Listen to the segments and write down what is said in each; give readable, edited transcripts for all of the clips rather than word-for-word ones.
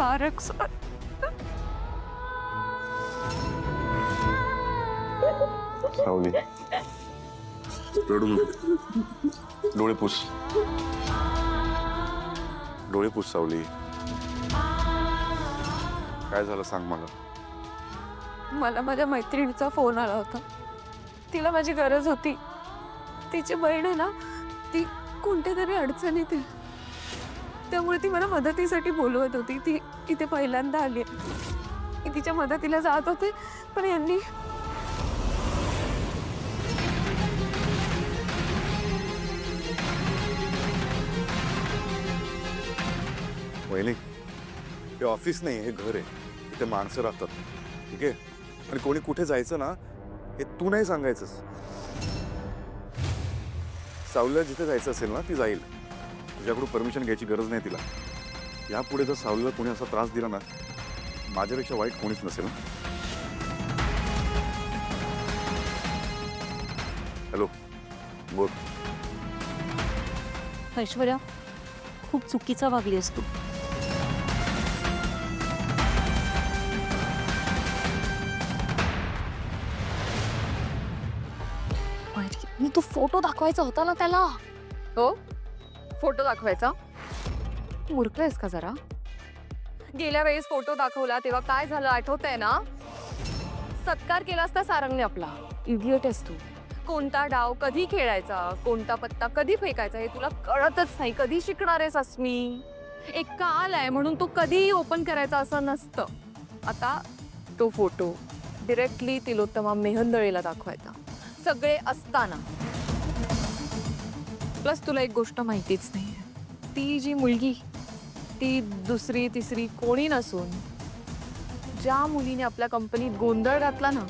आरक्षण. सावली रडू नको. डोळे पुस. डोळे पुस सावली. काय झालं सांग मला. मला माझ्या मैत्रिणीचा फोन आला होता. तिला माझी गरज होती. तिची बहीण आहे ना, ती कोणत्या तरी अडचणीत आहे. त्यामुळे ती मला मदतीसाठी बोलवत होती. ती इथे पहिल्यांदा आली. मी तिच्या मदतीला जात होते, पण यांनी वहिनी, हे ऑफिस नाही, हे घर आहे. इथे माणसं राहतात, ठीक आहे. आणि कोणी कुठे जायचं ना, हे तू नाही सांगायचंस. सावलीला जिथे जायचं असेल ना, ती जाईल. तुझ्याकडून परमिशन घ्यायची गरज नाही तिला. यापुढे जर सावलीला कोणी असा त्रास दिला ना, माझ्यापेक्षा वाईट कोणीच नसेल. हॅलो, बोल. ऐश्वर्या, खूप चुकीचा वागलीस तू. मी तू फोटो दाखवायचा होता ना त्याला. हो, फोटो दाखवायचा. मूर्ख आहेस का जरा. गेल्या वेळेस फोटो दाखवला तेव्हा काय झालं आठवतंय ना. सत्कार केला असता सारंगने आपला. इडियट आहेस तू. कोणता डाव कधी खेळायचा, कोणता पत्ता कधी फेकायचा हे तुला कळतच नाही. कधी शिकणार आहेस अस्मी. एक काल आहे म्हणून तो कधीही ओपन करायचा असं नसतं. आता तो फोटो डिरेक्टली तिलोत्तमा मेहंदळेला दाखवायचा, सगळे असताना. प्लस तुला एक गोष्ट माहितीच नाही, ती जी मुलगी, ती दुसरी तिसरी कोणी नसून ज्या मुलीने आपल्या कंपनीत गोंधळ घातला ना,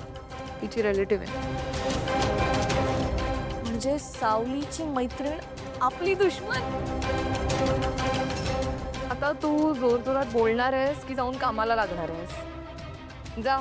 तिची रिलेटिव्ह आहे. म्हणजे सावलीची मैत्रीण आपली दुश्मन. आता तू जोर जोरात बोलणार आहेस की जाऊन कामाला लागणार आहेस. जा.